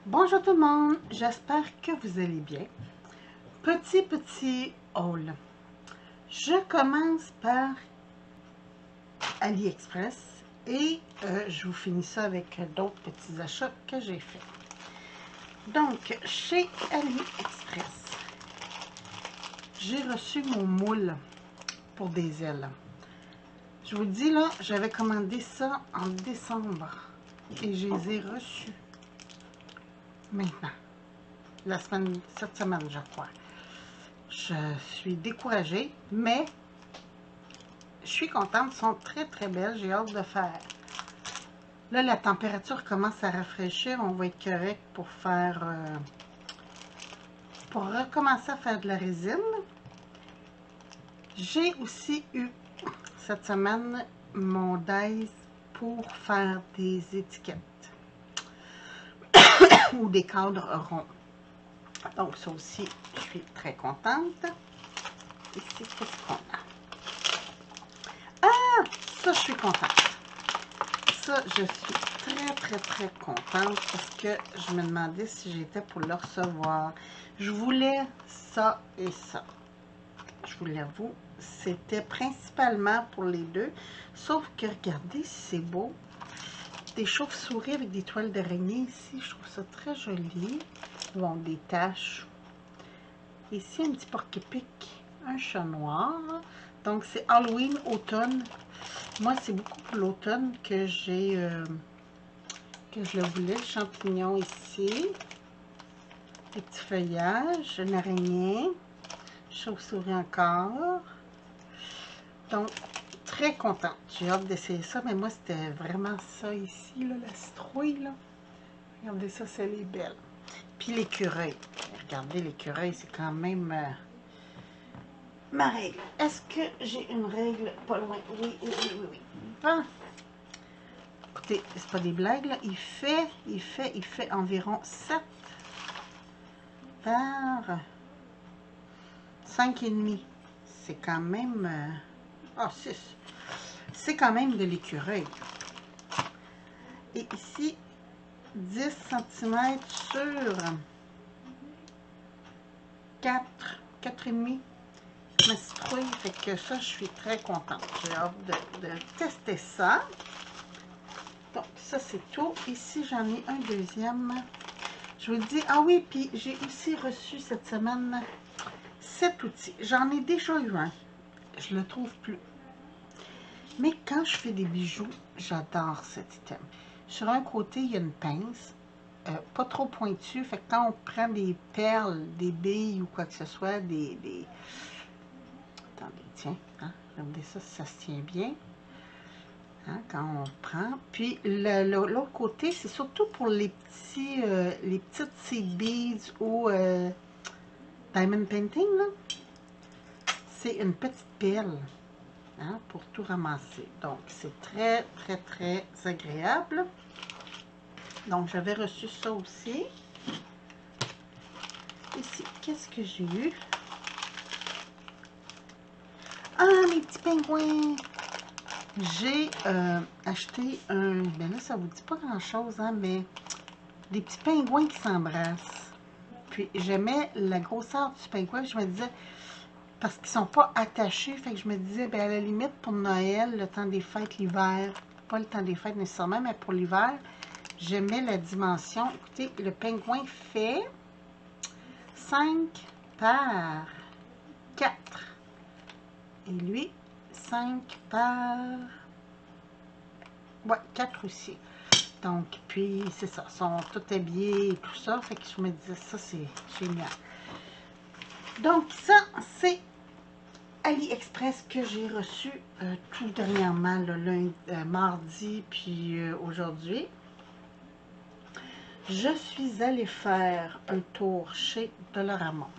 Bonjour tout le monde, j'espère que vous allez bien. Petit haul. Je commence par AliExpress et je vous finis ça avec d'autres petits achats que j'ai faits. Donc, chez AliExpress, j'ai reçu mon moule pour des ailes. Je vous dis là, j'avais commandé ça en décembre et je les ai reçus maintenant. Cette semaine, je crois. Je suis découragée, mais je suis contente. Elles sont très belles. J'ai hâte de faire. Là, la température commence à rafraîchir. On va être correct pour faire... pour recommencer à faire de la résine. J'ai aussi eu, cette semaine, mon dies pour faire des étiquettes. Ou des cadres ronds. Donc, ça aussi, je suis très contente. Ici, qu'est-ce qu'on a? Ah! Ça, je suis contente. Ça, je suis très contente parce que je me demandais si j'étais pour le recevoir. Je voulais ça et ça. Je vous l'avoue, c'était principalement pour les deux. Sauf que, regardez, c'est beau. Des chauves-souris avec des toiles d'araignée ici. Je trouve ça très joli. Bon, des taches. Ici, un petit porc-épic, un chat noir. Donc, c'est Halloween, automne. Moi, c'est beaucoup pour l'automne que j'ai... que je le voulais. Le champignon ici. Des petits feuillages. Une araignée. Chauve-souris encore. Donc, très contente. J'ai hâte d'essayer ça. Mais moi, c'était vraiment ça ici, là, la citrouille, là. Regardez ça, c'est les belles. Puis l'écureuil. Regardez, l'écureuil, c'est quand même... ma règle. Est-ce que j'ai une règle pas loin? Oui. Bon. Écoutez, c'est pas des blagues, là. Il fait environ 7 par 5,5. C'est quand même... 6. C'est quand même de l'écureuil. Et ici, 10 cm sur 4,5. Ma citrouille, fait que ça, je suis très contente. J'ai hâte de tester ça. Donc, ça, c'est tout. Ici, j'en ai un deuxième. Je vous dis, ah oui, puis j'ai aussi reçu cette semaine cet outil. J'en ai déjà eu un. Je le trouve plus. Mais quand je fais des bijoux, j'adore cet item. Sur un côté, il y a une pince, pas trop pointue. Fait que quand on prend des perles, des billes ou quoi que ce soit, attendez, tiens, hein, regardez ça, si ça se tient bien. Hein, quand on prend. Puis l'autre côté, c'est surtout pour les petites seed beads ou diamond painting, là. C'est une petite pelle, hein, pour tout ramasser. Donc, c'est très agréable. Donc, j'avais reçu ça aussi. Ici, qu'est-ce que j'ai eu? Ah, mes petits pingouins! J'ai acheté un... Ben là, ça vous dit pas grand-chose, hein, mais des petits pingouins qui s'embrassent. Puis, j'aimais la grosseur du pingouin. Je me disais, parce qu'ils sont pas attachés, fait que je me disais, ben à la limite, pour Noël, le temps des fêtes, l'hiver, pas le temps des fêtes nécessairement, mais pour l'hiver, j'aimais la dimension. Écoutez, le pingouin fait 5 par 4. Et lui, 5 par... ouais, 4 aussi. Donc, puis, c'est ça. Ils sont tous habillés et tout ça. Fait que je me disais, ça, c'est génial. Donc, ça, c'est AliExpress que j'ai reçu tout dernièrement, le lundi, mardi, puis aujourd'hui. Je suis allée faire un tour chez Dollarama.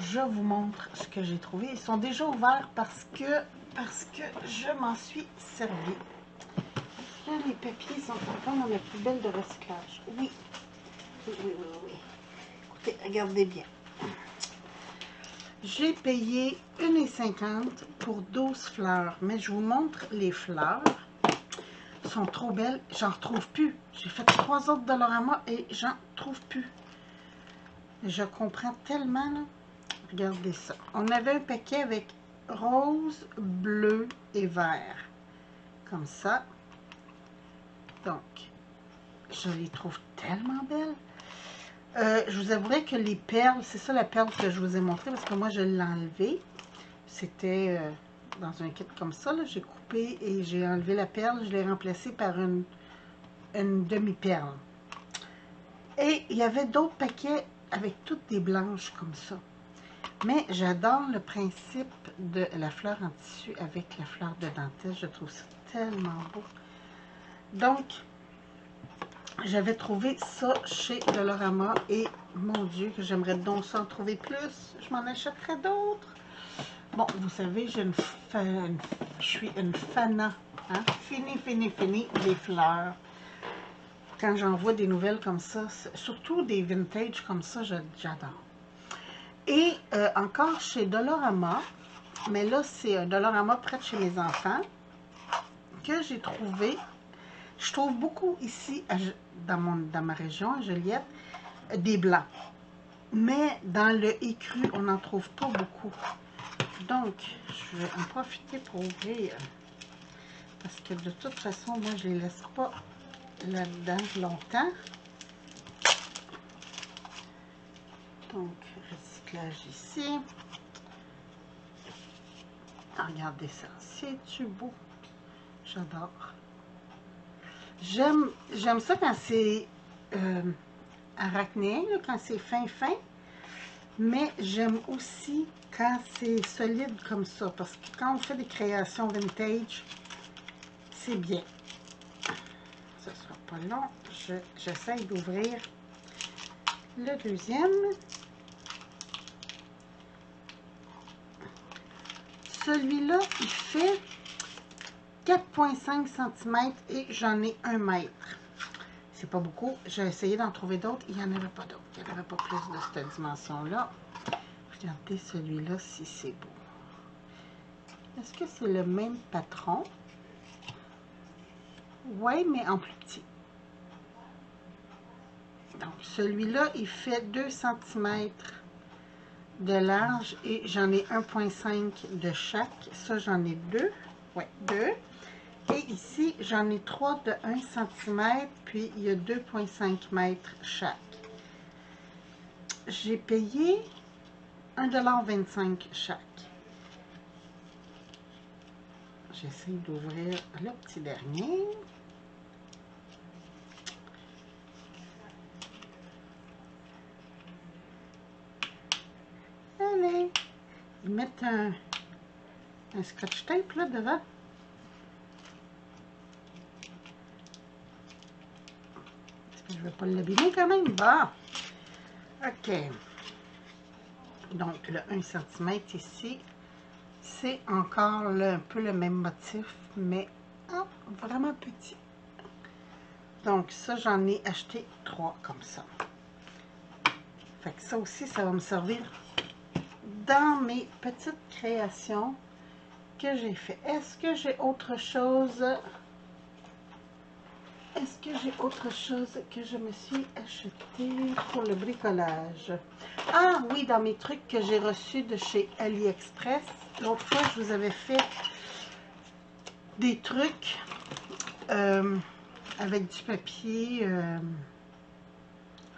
Je vous montre ce que j'ai trouvé. Ils sont déjà ouverts parce que je m'en suis servi. Là, les papiers sont encore dans la poubelle de recyclage. Oui. Écoutez, regardez bien. J'ai payé 1,50 pour 12 fleurs, mais je vous montre les fleurs. sont trop belles. J'en retrouve plus. J'ai fait 3 autres Dollarama et j'en trouve plus. Je comprends tellement, là. Regardez ça. On avait un paquet avec rose, bleu et vert. Comme ça. Donc, je les trouve tellement belles. Je vous avouerai que les perles, c'est ça la perle que je vous ai montré parce que moi, je l'ai enlevée. C'était dans un kit comme ça. J'ai coupé et j'ai enlevé la perle. Je l'ai remplacée par une demi-perle. Et il y avait d'autres paquets avec toutes des blanches comme ça. Mais j'adore le principe de la fleur en tissu avec la fleur de dentelle. Je trouve ça tellement beau. Donc, j'avais trouvé ça chez Dollarama et mon Dieu, que j'aimerais donc ça en trouver plus. Je m'en achèterais d'autres. Bon, vous savez, je suis une fanat. Hein? Fini des fleurs. Quand j'en vois des nouvelles comme ça, surtout des vintage comme ça, j'adore. Et encore chez Dollarama, mais là, c'est un Dollarama près de chez mes enfants, que j'ai trouvé. Je trouve beaucoup ici, dans ma région, à Joliette, des blancs. Mais dans le écru, on n'en trouve pas beaucoup. Donc, je vais en profiter pour ouvrir. Parce que de toute façon, moi, je ne les laisse pas là-dedans longtemps. Donc, recyclage ici. Regardez ça. C'est-tu beau? J'adore. J'aime ça quand c'est arachnéen, quand c'est fin. Mais j'aime aussi quand c'est solide comme ça. Parce que quand on fait des créations vintage, c'est bien. Ce ne sera pas long. J'essaie d'ouvrir le deuxième. Celui-là, il fait 4,5 cm et j'en ai 1 mètre. C'est pas beaucoup. J'ai essayé d'en trouver d'autres. Il n'y en avait pas d'autres. Il n'y en avait pas plus de cette dimension-là. Regardez celui-là si c'est beau. Est-ce que c'est le même patron? Oui, mais en plus petit. Donc, celui-là, il fait 2 cm de large et j'en ai 1,5 de chaque. Ça, j'en ai 2. Oui, 2. Et ici, j'en ai 3 de 1 cm, puis il y a 2,5 mètres chaque. J'ai payé 1,25 $ chaque. J'essaie d'ouvrir le petit dernier. Allez, ils mettent un scotch tape là devant. Je ne vais pas l'abîmer quand même. Bon. OK. Donc, le 1 cm ici, c'est encore un peu le même motif, mais vraiment petit. Donc, ça, j'en ai acheté 3 comme ça. Fait que ça aussi, ça va me servir dans mes petites créations que j'ai fait. Est-ce que j'ai autre chose? Est-ce que j'ai autre chose que je me suis acheté pour le bricolage? Ah oui, dans mes trucs que j'ai reçus de chez AliExpress. L'autre fois, je vous avais fait des trucs avec du papier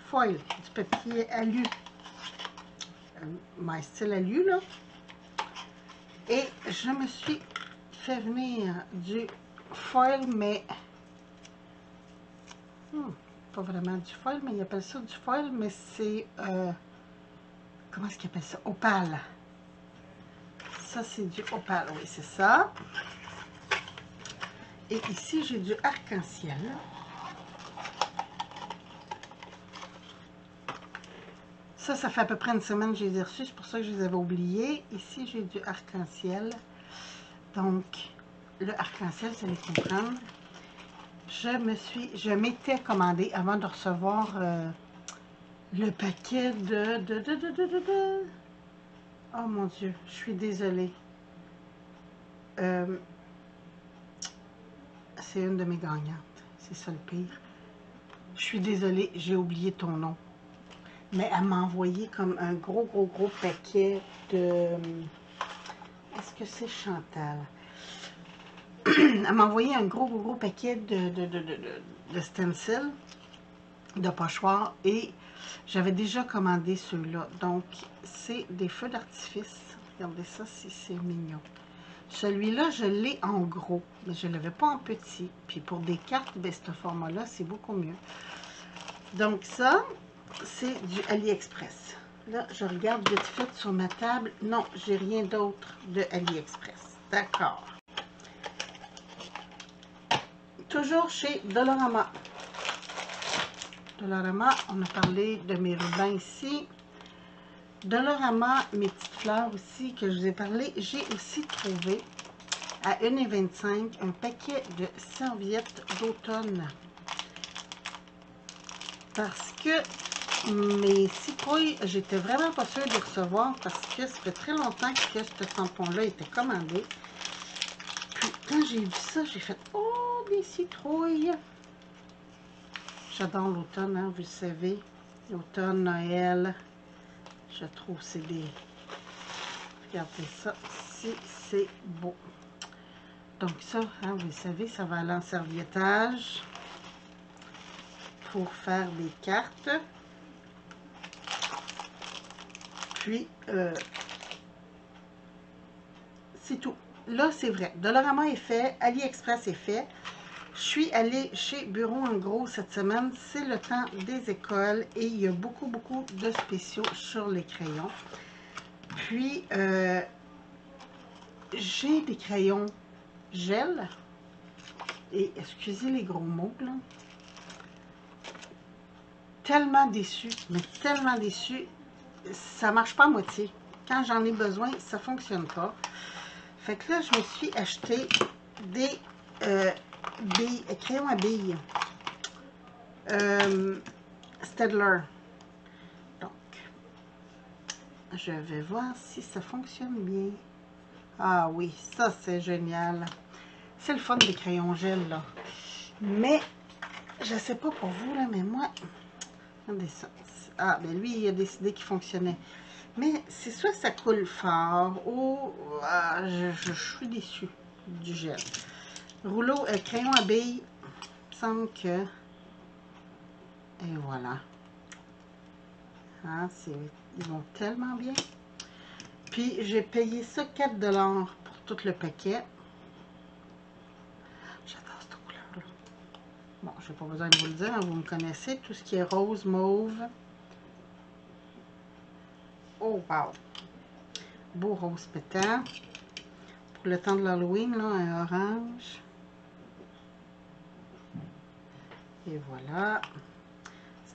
foil, du papier alu. My style alu, là. Et je me suis fait venir du foil, mais pas vraiment du foil, mais ils appellent ça du foil, mais c'est comment est-ce qu'ils appellent ça? Opale. Ça, c'est du opale, oui, c'est ça. Et ici, j'ai du arc-en-ciel. Ça fait à peu près une semaine que je les ai reçus, c'est pour ça que je les avais oubliés. Ici, j'ai du arc-en-ciel. Donc, le arc-en-ciel, c'est les comprendre. Je m'étais commandé avant de recevoir le paquet de... Oh mon Dieu, je suis désolée. c'est une de mes gagnantes. C'est ça le pire. Je suis désolée, j'ai oublié ton nom. Mais elle m'a envoyé comme un gros paquet de... Est-ce que c'est Chantal? Elle m'a envoyé un gros paquet de stencils, de pochoirs, et j'avais déjà commandé ceux-là. Donc, c'est des feux d'artifice. Regardez ça, si c'est mignon. Celui-là, je l'ai en gros, mais je ne l'avais pas en petit. Puis pour des cartes, ben, ce format-là, c'est beaucoup mieux. Donc ça, c'est du AliExpress. Là, je regarde vite fait sur ma table. Non, j'ai rien d'autre de AliExpress. D'accord. Toujours chez Dollarama. Dollarama, on a parlé de mes rubans ici. Dollarama, mes petites fleurs aussi que je vous ai parlé. J'ai aussi trouvé à 1,25 un paquet de serviettes d'automne. Parce que mes citrouilles, j'étais vraiment pas sûre de recevoir parce que ça fait très longtemps que ce tampon-là était commandé. Puis quand j'ai vu ça, j'ai fait « Oh, des citrouilles! » J'adore l'automne, hein, vous le savez. L'automne, Noël, je trouve que c'est des... Regardez ça, si c'est beau. Donc ça, hein, vous le savez, ça va aller en serviettage pour faire des cartes. Puis, c'est tout. Là, c'est vrai. Dollarama est fait, AliExpress est fait. Je suis allée chez Bureau en gros cette semaine. C'est le temps des écoles et il y a beaucoup de spéciaux sur les crayons. Puis, j'ai des crayons gel. Et excusez les gros mots, là. Tellement déçue, mais tellement déçue. Ça marche pas à moitié. Quand j'en ai besoin, ça fonctionne pas. Fait que là, je me suis acheté des crayons à billes. Staedtler. Donc, je vais voir si ça fonctionne bien. Ah oui, ça c'est génial. C'est le fun des crayons gel, là. Mais, je sais pas pour vous, là, mais moi... Regardez ça. Ah, ben lui, il a décidé qu'il fonctionnait. Mais c'est soit ça coule fort ou je suis déçue du gel. Rouleau, crayon à billes, il me semble que... Et voilà. Hein, ils vont tellement bien. Puis, j'ai payé ça 4 $ pour tout le paquet. J'adore cette couleur-là. Bon, je n'ai pas besoin de vous le dire, hein, vous me connaissez. Tout ce qui est rose, mauve. Oh, wow! Beau rose pétant. Pour le temps de l'Halloween, là, un orange. Et voilà.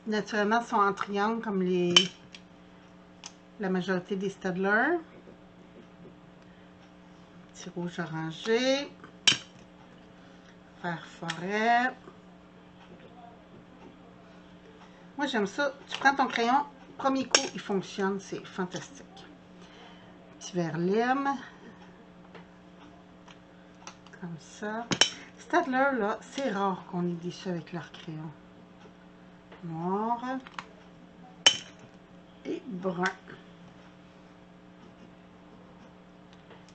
Naturellement, ils sont en triangle comme la majorité des Staedtler. Petit rouge orangé. Vert forêt. Moi, j'aime ça. Tu prends ton crayon, premier coup, il fonctionne. C'est fantastique. Petit vert lime. Comme ça. Staedtler, là, c'est rare qu'on ait déçu avec leur crayon. Noir. Et brun.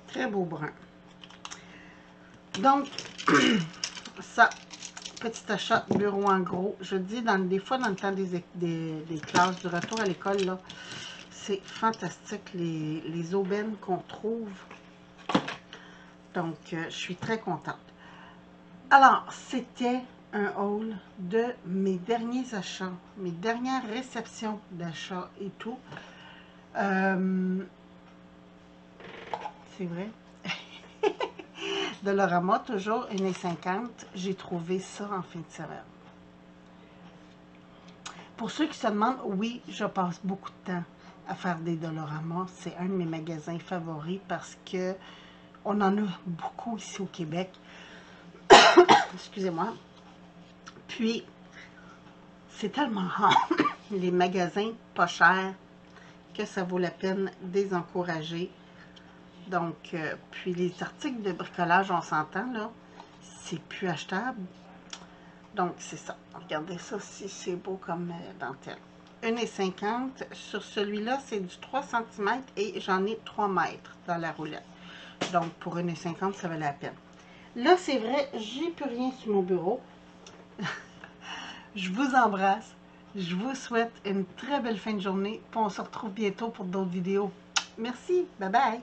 Très beau brun. Donc, ça, petit achat Bureau en gros. Je dis, des fois, dans le temps des classes, du retour à l'école, là, c'est fantastique, les aubaines qu'on trouve. Donc, je suis très contente. Alors, c'était un haul de mes derniers achats, mes dernières réceptions d'achats et tout. C'est vrai. Dollarama, toujours 1,50 $. J'ai trouvé ça en fin de semaine. Pour ceux qui se demandent, oui, je passe beaucoup de temps à faire des Dollarama. C'est un de mes magasins favoris parce que on en a beaucoup ici au Québec. Excusez-moi. Puis, c'est tellement rare, les magasins pas chers, que ça vaut la peine de les encourager. Donc, puis les articles de bricolage, on s'entend, là, c'est plus achetable. Donc, c'est ça. Regardez ça aussi, c'est beau comme dentelle. 1,50 $. Sur celui-là, c'est du 3 cm et j'en ai 3 mètres dans la roulette. Donc, pour 1,50 $, ça valait la peine. Là, c'est vrai, j'ai plus rien sur mon bureau. Je vous embrasse. Je vous souhaite une très belle fin de journée. Puis on se retrouve bientôt pour d'autres vidéos. Merci. Bye bye.